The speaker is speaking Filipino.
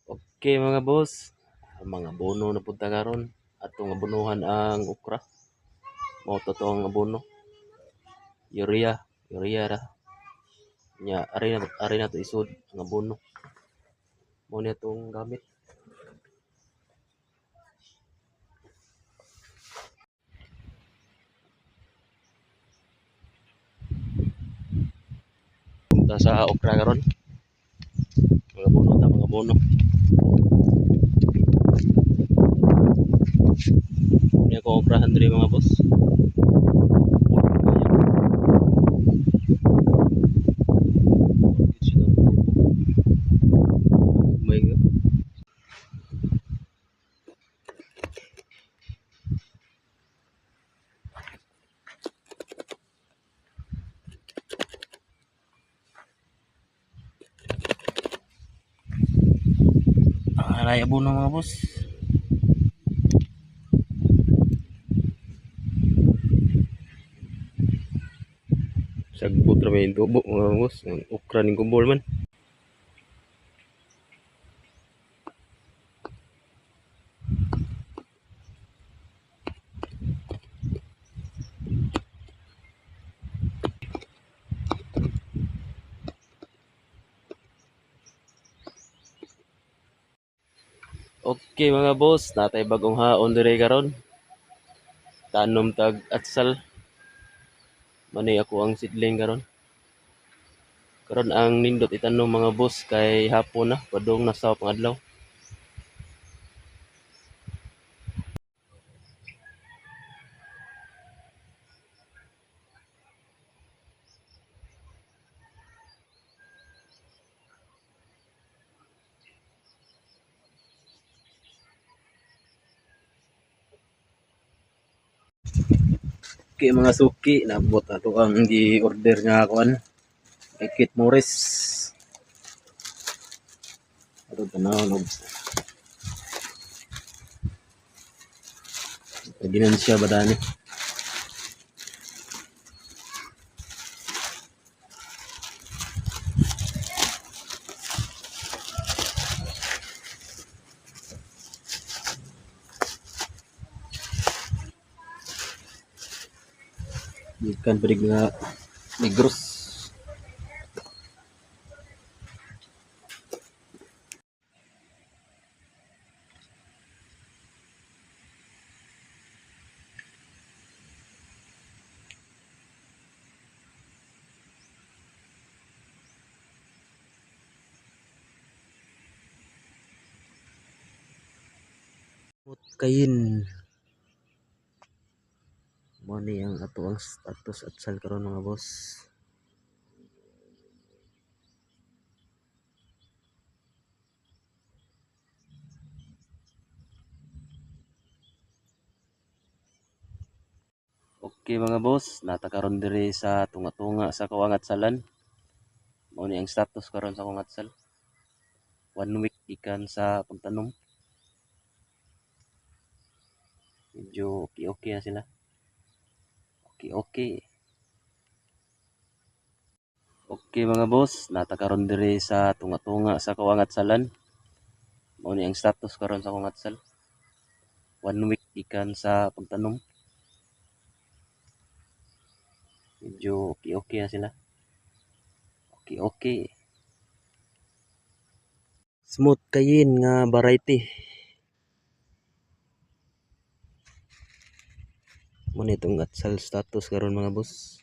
Okay mga boss, mga abono na punta karon. Atong abunuhan ang okra. Mao to tong abono. Urea ra. Nya ari na to isud ang abono. Mo ni atong gamit. Punta sa okra karon. Mga abono. Ni ako okrahan diri mga boss. May alay abono mga boss. Sagbot ra may tubo mga boss. Ang okra ning kumbol man. Okay mga boss, natay bagong haon diri karon. Tanom tag atsal. Manay ako ang sidling karon. Karon ang nindot itanom mga boss kay hapon na padung nasaw pang adlaw. Okay mga suki, nabot ato ang gi-order nga kuan. Kay Kit Morris. Ato tanaw og ginansya ba dani? Ikan perig nga Negros. Kayin mo ni ang ato ang status at sal karon mga boss. Okay mga boss, nata karon diri sa tunga-tunga sa Kawangat Salan. Mao ni ang status karon sa Kawangat Sal. 1 week ikan sa pagtanom. Medyo okay na sila. Okay. Okay mga boss, nata karon diri sa tunga-tunga sa Kawangat Salan. Mao ni ang status karon sa Kawangat Sal. 1 week ikan sa pagtanom. Medyo okay na sila. Okay. Smooth kayin nga variety. Mo ni itong atsal status karon mga boss.